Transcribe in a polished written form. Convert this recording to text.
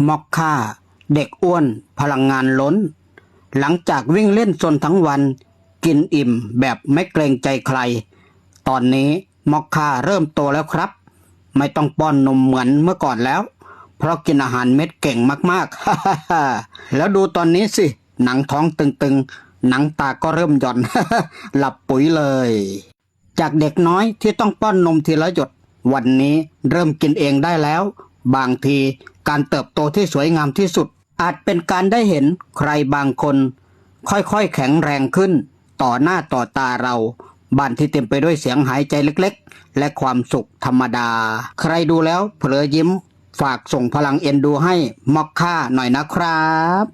มอคค่าเด็กอ้วนพลังงานล้นหลังจากวิ่งเล่นซนทั้งวันกินอิ่มแบบไม่เกรงใจใครตอนนี้มอคค่าเริ่มโตแล้วครับไม่ต้องป้อนนมเหมือนเมื่อก่อนแล้วเพราะกินอาหารเม็ดเก่งมากๆ แล้วดูตอนนี้สิหนังท้องตึงๆหนังตาก็เริ่มหย่อน หลับปุ๋ยเลยจากเด็กน้อยที่ต้องป้อนนมทีละหยดวันนี้เริ่มกินเองได้แล้วบางทีการเติบโตที่สวยงามที่สุดอาจเป็นการได้เห็นใครบางคนค่อยๆแข็งแรงขึ้นต่อหน้าต่อตาเราบ้านที่เต็มไปด้วยเสียงหายใจเล็กๆและความสุขธรรมดาใครดูแล้วเผลอยิ้มฝากส่งพลังเอ็นดูให้มอคค่าหน่อยนะครับ